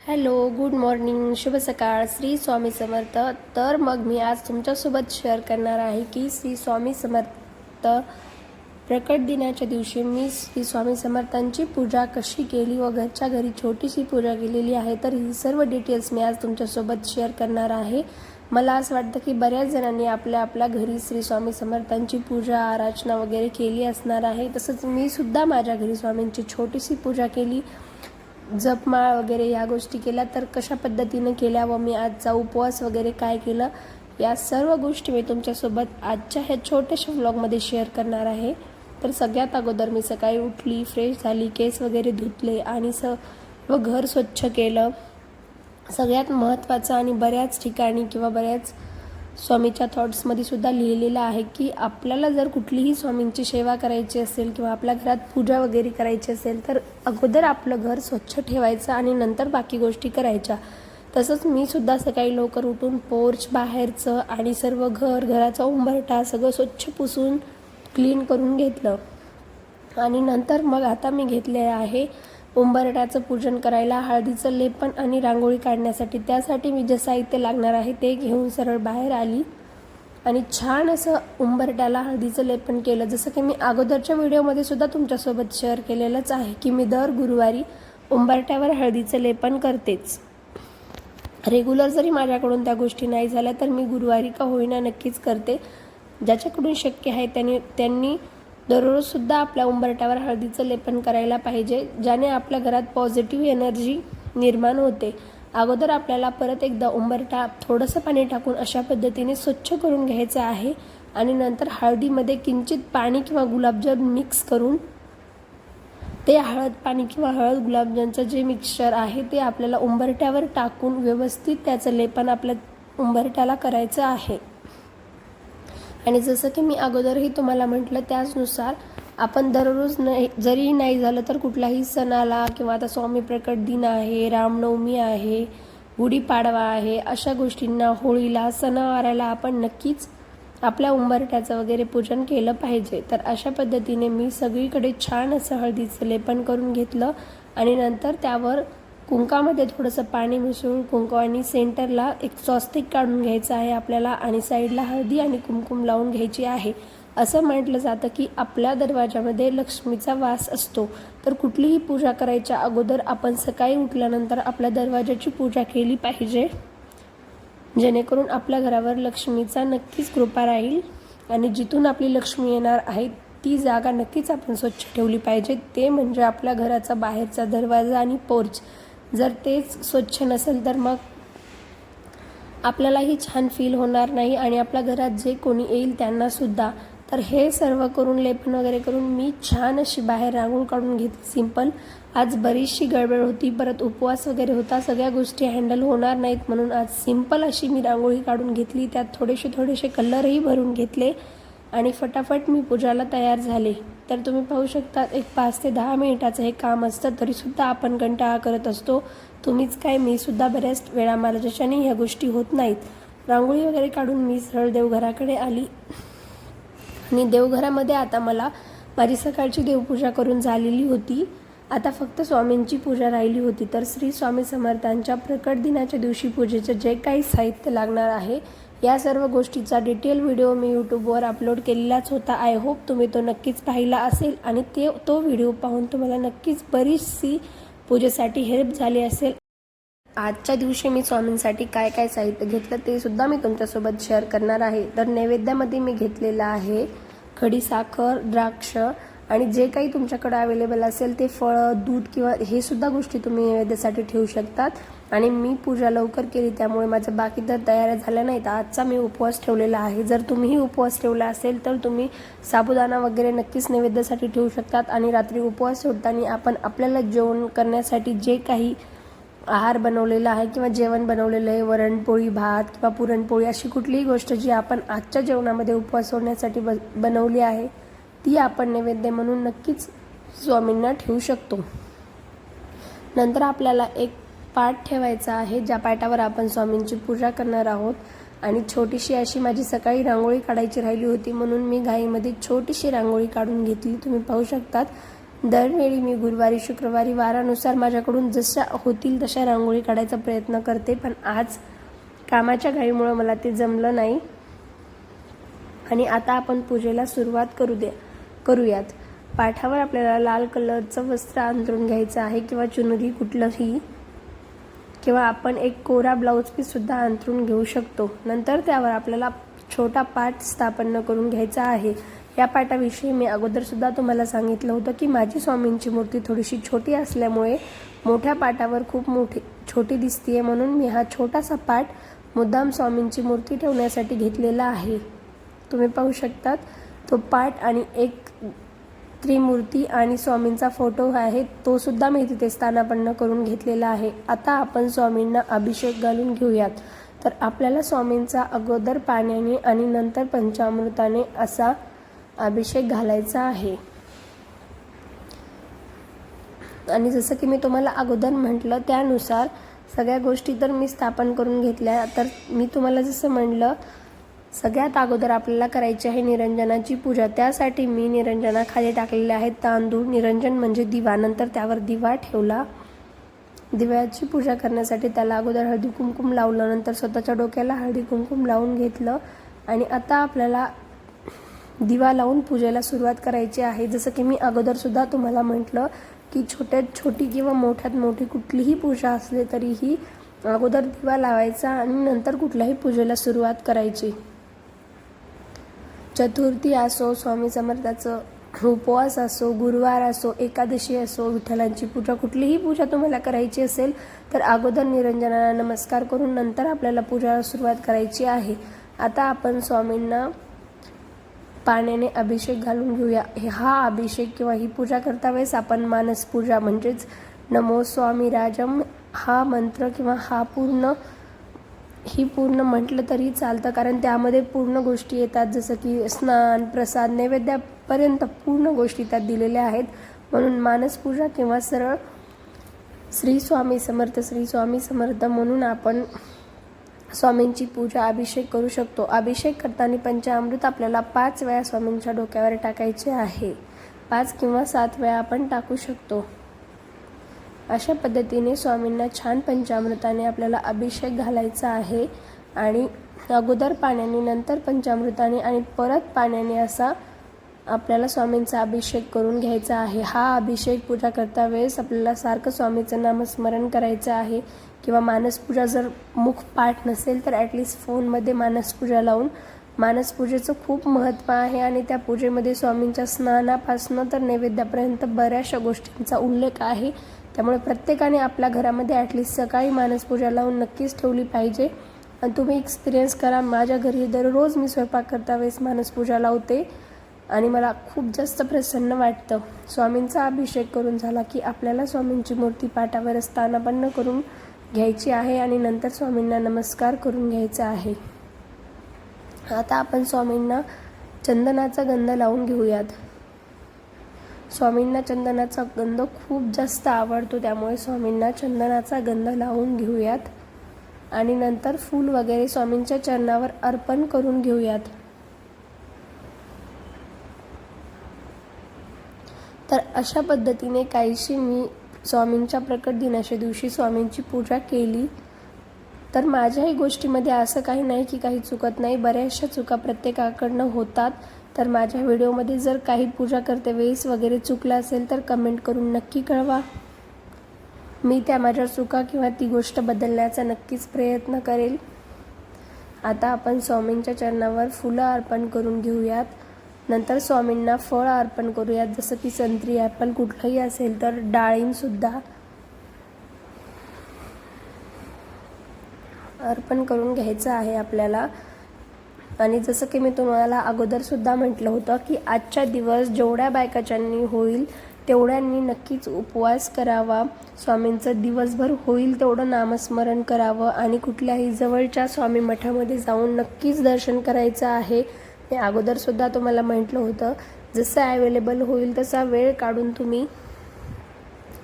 Hello, good morning, शुभ सकाळ, श्री स्वामी समर्थ. तर मग मी आज तुमच्यासोबत शेअर करणार आहे की श्री स्वामी समर्थ प्रकट दिनाच्या दिवशी मी श्री स्वामी समर्थांची पूजा कशी केली व घरच्या घरी छोटीशी पूजा केलेली आहे. तर ही सर्व डिटेल्स मी आज तुमच्यासोबत शेअर करणार आहे. मला असं वाटतं की बऱ्याच जणांनी आपल्या घरी श्री स्वामी समर्थांची पूजा आराधना वगैरे केली असणार आहे. तसंच मी सुद्धा माझ्या घरी स्वामींची छोटीशी पूजा केली, जपमाळ वगैरे या गोष्टी केल्या. तर कशा पद्धतीने केल्या व मी आजचा उपवास वगैरे काय केलं या सर्व गोष्टी मी तुमच्यासोबत आजच्या ह्या छोट्याशा व्लॉगमध्ये शेअर करणार आहे. तर सगळ्यात अगोदर मी सकाळी उठली, फ्रेश झाली, केस वगैरे धुतले आणि व घर स्वच्छ केलं. सगळ्यात महत्त्वाचं आणि बऱ्याच ठिकाणी किंवा बऱ्याच स्वामीच्या थॉट्समध्ये सुद्धा लिहिलेलं आहे की आपल्याला जर कुठलीही स्वामींची सेवा करायची असेल किंवा आपल्या घरात पूजा वगैरे करायची असेल तर अगोदर आपलं घर स्वच्छ ठेवायचं आणि नंतर बाकी गोष्टी करायच्या. तसंच मी सुद्धा सकाळी लवकर उठून पोर्च बाहेरचं आणि सर्व घराचा उंबरठा सगळं स्वच्छ पुसून क्लीन करून घेतलं. आणि नंतर मग आता मी घेतले आहे उंबरठ्याचं पूजन करायला हळदीचं लेपन आणि रांगोळी काढण्यासाठी. त्यासाठी मी जे साहित्य लागणार आहे ते घेऊन सरळ बाहेर आली आणि छान असं उंबरठ्याला हळदीचं लेपन केलं. जसं की मी अगोदरच्या व्हिडिओमध्ये सुद्धा तुमच्यासोबत शेअर केलेलंच आहे की मी दर गुरुवारी उंबरठ्यावर हळदीचं लेपन करतेच. रेग्युलर जरी माझ्याकडून त्या गोष्टी नाही झाल्या तर मी गुरुवारी का होईना नक्कीच करते. ज्याच्याकडून शक्य आहे त्यांनी दररोजसुद्धा आपल्या उंबरठ्यावर हळदीचं लेपन करायला पाहिजे, ज्याने आपल्या घरात पॉझिटिव्ह एनर्जी निर्माण होते. अगोदर आपल्याला परत एकदा उंबरठा थोडंसं पाणी टाकून अशा पद्धतीने स्वच्छ करून घ्यायचं आहे आणि नंतर हळदीमध्ये किंचित पाणी किंवा गुलाबजल मिक्स करून ते हळद पाणी किंवा हळद गुलाबजलचं जे मिक्सचर आहे ते आपल्याला उंबरठ्यावर टाकून व्यवस्थित त्याचं लेपन आपल्या उंबरठ्याला करायचं आहे. आणि जसं की मी अगोदरही तुम्हाला म्हटलं त्याचनुसार आपण दररोज जरी नाही झालं तर कुठल्याही सणाला किंवा आता स्वामी प्रकट दिन आहे, रामनवमी आहे, गुढीपाडवा आहे, अशा गोष्टींना, होळीला, सणावाराला आपण नक्कीच आपल्या उंबरठ्याचं वगैरे पूजन केलं पाहिजे. तर अशा पद्धतीने मी सगळीकडे छान असं हळदीचं लेपन करून घेतलं आणि नंतर त्यावर कुंकामध्ये थोडंसं पाणी मिसळून कुंकवानी सेंटरला एक स्वस्तिक काढून घ्यायचं आहे आपल्याला आणि साईडला हळदी आणि कुमकुम लावून घ्यायची आहे. असं म्हटलं जातं की आपल्या दरवाजामध्ये लक्ष्मीचा वास असतो. तर कुठलीही पूजा करायच्या अगोदर आपण सकाळी उठल्यानंतर आपल्या दरवाजाची पूजा केली पाहिजे, जेणेकरून आपल्या घरावर लक्ष्मीचा नक्कीच कृपा राहील. आणि जिथून आपली लक्ष्मी येणार आहे ती जागा नक्कीच आपण स्वच्छ ठेवली पाहिजे. ते म्हणजे आपल्या घराचा बाहेरचा दरवाजा आणि पोर्च. जर तेच स्वच्छ नसेल तर मग आपल्यालाही छान फील होणार नाही आणि आपल्या घरात जे कोणी येईल त्यांनासुद्धा. तर हे सर्व करून लेपन वगैरे करून मी छान अशी बाहेर रांगोळी काढून घेतली सिंपल. आज बरीचशी गडबड होती, परत उपवास वगैरे होता, सगळ्या गोष्टी हँडल होणार नाहीत म्हणून आज सिंपल अशी मी रांगोळी काढून घेतली. त्यात थोडेसे कलरही भरून घेतले आणि फटाफट मी पूजाला तयार झाले. तर तुम्ही पाहू शकता एक 5 ते 10 मिनिटाचं हे काम असतं, तरीसुद्धा आपण कंटाळा करत असतो. तुम्हीच काय, मी सुद्धा बऱ्याच वेळा मला ज्याच्याने ह्या गोष्टी होत नाहीत. रांगोळी वगैरे काढून मी सरळ देवघराकडे आली आणि देवघरामध्ये आता मला माझी सकाळची देवपूजा करून झालेली होती. आता फक्त स्वामींची पूजा राहिली होती. तर श्री स्वामी समर्थांच्या प्रकट दिनाच्या दिवशी पूजेचं जे काही साहित्य लागणार आहे या सर्व गोष्टीचा डिटेल व्हिडिओ मी यूट्यूबवर अपलोड केलेलाच होता. आय होप तुम्ही तो नक्कीच पाहिला असेल आणि तो व्हिडिओ पाहून तुम्हाला नक्कीच बरीचशी पूजेसाठी हेल्प झाली असेल. आजच्या दिवशी मी स्वामींसाठी काय काय साहित्य घेतलं ते सुद्धा मी तुमच्यासोबत शेअर करणार आहे. तर नैवेद्यामध्ये मी घेतलेलं आहे खडी साखर, द्राक्ष आणि जे काही तुमच्याकडे अवेलेबल असेल ते फळं, दूध किंवा हे सुद्धा गोष्टी तुम्ही नैवेद्यासाठी ठेवू शकतात. आणि मी पूजा लवकर केली त्यामुळे माझ्या बाकी तर तयाऱ्या झाल्या नाहीत. आजचा मी उपवास ठेवलेला आहे. जर तुम्हीही उपवास ठेवला असेल तर तुम्ही साबुदाणा वगैरे नक्कीच नैवेद्यासाठी ठेवू शकतात. आणि रात्री उपवास सोडताना आपण आपल्याला जेवण करण्यासाठी जे काही आहार बनवलेला आहे किंवा जेवण बनवलेलं आहे, वरणपोळी, भात किंवा पुरणपोळी, अशी कुठलीही गोष्ट जी आपण आजच्या जेवणामध्ये उपवास सोडण्यासाठी बनवली आहे ती आपण नैवेद्य म्हणून नक्कीच स्वामींना ठेवू शकतो. नंतर आपल्याला एक पाट ठेवायचा आहे ज्या पाटावर आपण स्वामींची पूजा करणार आहोत. आणि छोटीशी अशी माझी सकाळी रांगोळी काढायची राहिली होती म्हणून मी घाईमध्ये छोटीशी रांगोळी काढून घेतली. तुम्ही पाहू शकतात दरवेळी मी गुरुवारी शुक्रवारी वारानुसार माझ्याकडून जशा होतील तशा रांगोळी काढायचा प्रयत्न करते, पण आज कामाच्या घाईमुळे मला ते जमलं नाही. आणि आता आपण पूजेला सुरुवात करूयात. पाठावर आपल्याला लाल कलरचं वस्त्र अंथरून घ्यायचं आहे किंवा चुनरी कुठलंही, किंवा आपण एक कोरा ब्लाऊज पीस सुद्धा अंथरून घेऊ शकतो. नंतर त्यावर आपल्याला छोटा पाट स्थापन करून घ्यायचा आहे. या पाटाविषयी मी अगोदर सुद्धा तुम्हाला सांगितलं होतं की माझी स्वामींची मूर्ती थोडीशी छोटी असल्यामुळे मोठ्या पाटावर खूप छोटी दिसतीये, म्हणून मी हा छोटासा पाट मुद्दाम स्वामींची मूर्ती ठेवण्यासाठी घेतलेला आहे. तुम्ही पाहू शकतात तो पाट आणि एक त्रिमूर्ती आणि स्वामींचा फोटो आहे, तो सुद्धा मी तिथे स्थानापन्न करून घेतलेला आहे. आता आपण स्वामींना अभिषेक घालून घेऊयात. तर आपल्याला स्वामींचा अगोदर पाण्याने आणि नंतर पंचामृताने असा अभिषेक घालायचा आहे. आणि जसं की मी तुम्हाला अगोदर म्हटलं त्यानुसार सगळ्या गोष्टी तर मी स्थापन करून घेतल्या. तर मी तुम्हाला जसं म्हटलं, सगळ्यात अगोदर आपल्याला करायची आहे निरंजनाची पूजा. त्यासाठी मी निरंजनाखाली टाकलेले आहेत तांदूळ. निरंजन म्हणजे दिवा. नंतर त्यावर दिवा ठेवला. दिव्याची पूजा करण्यासाठी त्याला अगोदर हळदी कुंकुम लावलं, नंतर स्वतःच्या डोक्याला हळदी कुंकुम लावून घेतलं. आणि आता आपल्याला दिवा लावून पूजेला सुरुवात करायची आहे. जसं की मी अगोदर सुद्धा तुम्हाला म्हटलं की छोट्यात छोटी किंवा मोठ्यात मोठी कुठलीही पूजा असली तरीही अगोदर दिवा लावायचा आणि नंतर कुठल्याही पूजेला सुरुवात करायची. चतुर्थी असो, स्वामी समर्थाचं उपवास असो, गुरुवार असो, एकादशी असो, विठ्ठलांची पूजा, कुठलीही पूजा तुम्हाला करायची असेल तर अगोदर निरंजनाला नमस्कार करून नंतर आपल्याला पूजाला सुरुवात करायची आहे. आता आपण स्वामींना पाण्याने अभिषेक घालून घेऊया. हा अभिषेक किंवा ही पूजा करता वेळेस आपण मानस पूजा म्हणजेच नमो स्वामी राजम हा मंत्र किंवा ही पूर्ण म्हटलं तरी चालतं, कारण त्यामध्ये पूर्ण गोष्टी येतात. जसं की स्नान, प्रसाद, नैवेद्यापर्यंत पूर्ण गोष्टी त्यात दिलेल्या आहेत. म्हणून मानस पूजा किंवा सरळ श्री स्वामी समर्थ, श्री स्वामी समर्थ म्हणून आपण स्वामींची पूजा अभिषेक करू शकतो. अभिषेक करताना पंचामृत आपल्याला 5 वेळा स्वामींच्या डोक्यावर टाकायचे आहे. 5 किंवा 7 वेळा आपण टाकू शकतो. अशा पद्धतीने स्वामींना छान पंचामृताने आपल्याला अभिषेक घालायचा आहे. आणि अगोदर पाण्याने, नंतर पंचामृताने आणि परत पाण्याने असा आपल्याला स्वामींचा अभिषेक करून घ्यायचा आहे. हा अभिषेक पूजा करता वेळेस आपल्याला सारखं स्वामीचं नामस्मरण करायचं आहे. किंवा मानसपूजा जर मुखपाठ नसेल तर ॲटलिस्ट फोनमध्ये मानसपूजा लावून, मानसपूजेचं खूप महत्त्व आहे. आणि त्या पूजेमध्ये स्वामींच्या स्नानापासून तर नैवेद्यापर्यंत बऱ्याचशा गोष्टींचा उल्लेख आहे. त्यामुळे प्रत्येकाने आपल्या घरामध्ये ॲटलिस्ट सकाळी मानसपूजा लावून नक्कीच ठेवली पाहिजे. आणि तुम्ही एक्सपिरियन्स करा. माझ्या घरी दररोज मी स्वयंपाक करता वेळेस मानसपूजा लावते आणि मला खूप जास्त प्रसन्न वाटतं. स्वामींचा अभिषेक करून झाला की आपल्याला स्वामींची मूर्ती पाटावर स्थानापन्न करून घ्यायची आहे आणि नंतर स्वामींना नमस्कार करून घ्यायचा आहे. आता आपण स्वामींना चंदनाचा गंध लावून घेऊयात. स्वामींना चंदनाचा गंध खूप जास्त आवडतो, त्यामुळे स्वामींना चंदनाचा गंध लावून घेऊयात. आणि नंतर फूल वगैरे स्वामींच्या चरणावर अर्पण करून घेऊयात. तर अशा पद्धतीने काहीशी मी स्वामींच्या प्रकट दिनाच्या दिवशी स्वामींची पूजा केली. तर माझ्याही गोष्टीमध्ये असं काही नाही की काही चुकत नाही. बऱ्याचशा चुका प्रत्येकाकडनं होतात. तर माझ्या व्हिडिओमध्ये जर काही पूजा करते वेळेस वगैरे चुकलं असेल तर कमेंट करून नक्की कळवा. मी त्या माझ्या चुका किंवा ती गोष्ट बदलण्याचा नक्कीच प्रयत्न करेल. आता आपण स्वामींच्या चरणावर फुलं अर्पण करून घेऊयात. नंतर स्वामींना फळ अर्पण करूयात. जसं की संत्री, ॲपल कुठलंही असेल तर डाळिंबसुद्धा अर्पण करून घ्यायचं आहे आपल्याला. आणि जसं की मी तुम्हाला अगोदरसुद्धा म्हटलं होतं की आजच्या दिवस जेवढ्या बायकाच्यांनी होईल तेवढ्यांनी नक्कीच उपवास करावा. स्वामींचं दिवसभर होईल तेवढं नामस्मरण करावं आणि कुठल्याही जवळच्या स्वामी मठामध्ये जाऊन नक्कीच दर्शन करायचं आहे. मी अगोदरसुद्धा तुम्हाला म्हटलं होतं, जसं अवेलेबल होईल तसा वेळ काढून तुम्ही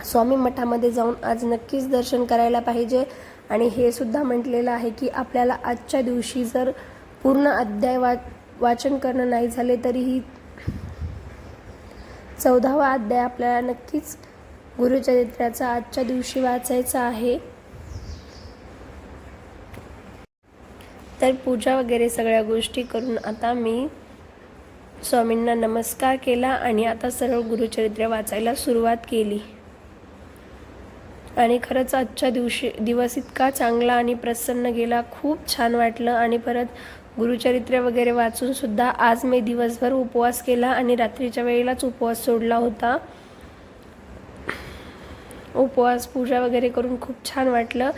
स्वामी मठामध्ये जाऊन आज नक्कीच दर्शन करायला पाहिजे. आणि हे सुद्धा म्हटलेलं आहे की आपल्याला आजच्या दिवशी जर पूर्ण अध्याय वाचन करणं नाही झाले तरीही 14वा अध्याय आपल्याला नक्कीच गुरुचरित्राचा आजच्या दिवशी वाचायचा आहे। तर पूजा वगैरे सगळ्या गोष्टी करून आता मी स्वामींना नमस्कार केला आणि आता सरळ गुरुचरित्र वाचायला सुरुवात केली। आणि खरंच आजच्या दिवस इतका चांगला आणि प्रसन्न गेला, खूप छान वाटलं। आणि परत गुरुचरित्र वगैरे वाचून सुद्धा आज मी दिवसभर उपवास केला आणि रात्रीच्या वेळेलाच उपवास सोडला होता। उपवास पूजा वगैरे करून खूप छान वाटलं।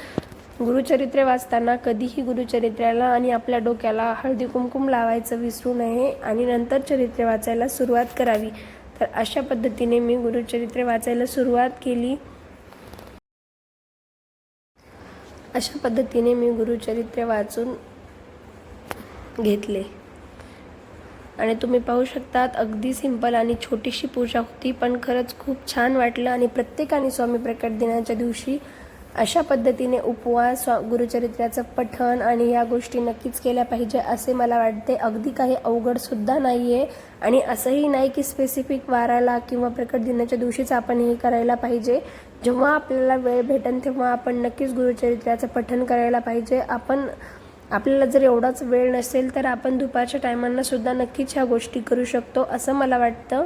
गुरुचरित्र वाचताना कधीही गुरुचरित्राला आणि आपल्या डोक्याला हळदी कुंकुम लावायचं विसरू नये आणि नंतर चरित्र वाचायला सुरुवात करावी। तर अशा पद्धतीने मी गुरुचरित्र वाचायला सुरुवात केली। अशा पद्धतीने मी गुरुचरित्र वाचून घेतले आणि तुम्ही पाहू शकतात अगदी सिंपल आणि छोटीशी पूजा होती, पण खरंच खूप छान वाटलं। आणि प्रत्येकाने स्वामी प्रकट दिनाच्या दिवशी अशा पद्धतीने उपवास, गुरुचरित्राचं पठण आणि या गोष्टी नक्कीच केल्या पाहिजे असे मला वाटते। अगदी काही अवघड सुद्धा नाहीये आणि असंही नाही की स्पेसिफिक वाराला किंवा प्रकट दिनाच्या दिवशीच आपण हे करायला पाहिजे। जेव्हा आपल्याला वेळ भेटेल तेव्हा आपण नक्कीच गुरुचरित्राचं पठण करायला पाहिजे। आपल्याला जर एवढाच वेळ नसेल तर आपण दुपारच्या टायमांना सुद्धा नक्कीच ह्या गोष्टी करू शकतो असं मला वाटतं।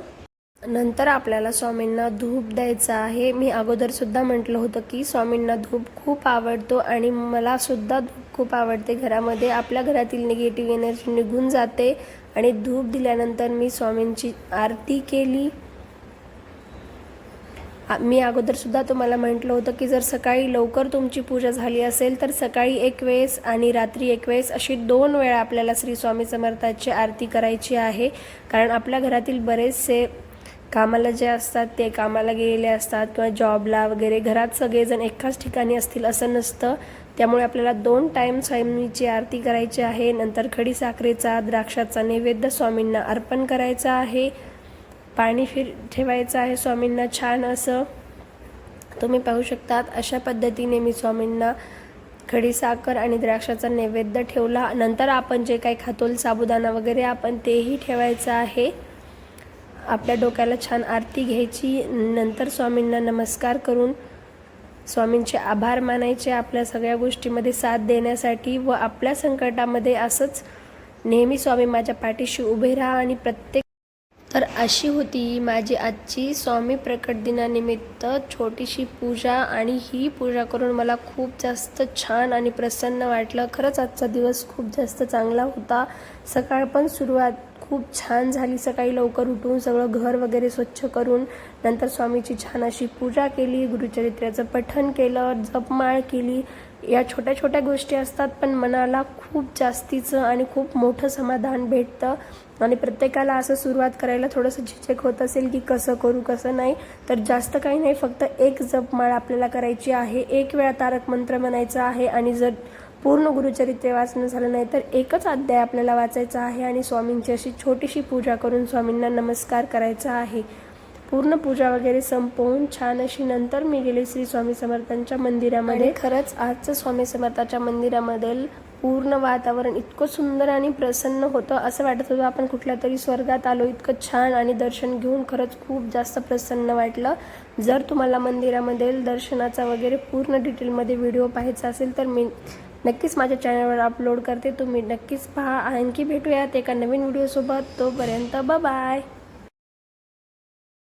नंतर आपल्याला स्वामींना धूप द्यायचा आहे। मी अगोदर सुद्धा म्हटलं होतं की स्वामींना धूप खूप आवडतो आणि मला सुद्धा धूप खूप आवडते। घरामध्ये आपल्या घरातील निगेटिव्ह एनर्जी निघून जाते आणि धूप दिल्यानंतर मी स्वामींची आरती केली। मी अगोदर सुद्धा तुम्हाला म्हटलं होतं की जर सकाळी लवकर तुमची पूजा झाली असेल तर सकाळी एक वेळेस आणि रात्री एक वेळेस अशी 2 वेळा आपल्याला श्री स्वामी समर्थाची आरती करायची आहे। कारण आपल्या घरातील बरेचसे कामाला जे असतात ते कामाला गेलेले असतात किंवा जॉबला वगैरे, घरात सगळेजण एकाच ठिकाणी असतील असं नसतं। त्यामुळे आपल्याला 2 टाईम स्वामींची आरती करायची आहे। नंतर खडी साखरेचा, द्राक्षाचा नैवेद्य स्वामींना अर्पण करायचा आहे। पाणी ठेवायचं आहे स्वामींना छान असं। तुम्ही पाहू शकतात अशा पद्धतीने मी स्वामींना खडीसाखर आणि द्राक्षाचा नैवेद्य ठेवला। नंतर आपण जे काही खातोल साबुदाणा वगैरे आपण तेही ठेवायचं आहे। आपल्या डोक्याला छान आरती घ्यायची, नंतर स्वामींना नमस्कार करून स्वामींचे आभार मानायचे आपल्या सगळ्या गोष्टीमध्ये साथ देण्यासाठी व आपल्या संकटामध्ये असंच नेहमी स्वामी माझ्या पाठीशी उभे राहा आणि तर अशी होती माझी आजची स्वामी प्रकट दिनानिमित्त छोटीशी पूजा आणि ही पूजा करून मला खूप जास्त छान आणि प्रसन्न वाटलं। खरंच आजचा दिवस खूप जास्त चांगला होता। सकाळ पण सुरुवात खूप छान झाली। सकाळी लवकर उठून सगळं घर वगैरे स्वच्छ करून नंतर स्वामीची छान अशी पूजा केली, गुरुचरित्राचं पठण केलं, जपमाळ केली। या छोट्या छोट्या गोष्टी असतात पण मनाला खूप जास्तीचं आणि खूप मोठं समाधान भेटतं। आणि प्रत्येकाला असं सुरुवात करायला थोडंसं झिजक होत असेल की कसं करू कसं नाही, तर जास्त काही नाही, फक्त एक जपमाळ आपल्याला करायची आहे, 1 वेळा तारक मंत्र म्हणायचा आहे आणि जर पूर्ण गुरुचरित्र वाचणं झालं नाही तर एकच अध्याय आपल्याला वाचायचा आहे आणि स्वामींची अशी छोटीशी पूजा करून स्वामींना नमस्कार करायचा आहे। पूर्ण पूजा वगैरे संपवून छान अशी नंतर मी गेले श्री स्वामी समर्थांच्या मंदिरामध्ये। खरंच आजचं स्वामी समर्थाच्या मंदिरामधील पूर्ण वातावरण इतकं सुंदर आणि प्रसन्न होतं, असं वाटत होतं आपण कुठल्या तरी स्वर्गात आलो। इतकं छान आणि दर्शन घेऊन खरंच खूप जास्त प्रसन्न वाटलं। जर तुम्हाला मंदिरामध्ये दर्शनाचा वगैरे पूर्ण डिटेलमध्ये व्हिडिओ पाहायचा असेल तर मी नक्कीच माझ्या चॅनलवर अपलोड करते, तुम्ही नक्कीच पहा। आणखी भेटूयात एका नवीन व्हिडिओसोबत, तोपर्यंत बाय बाय।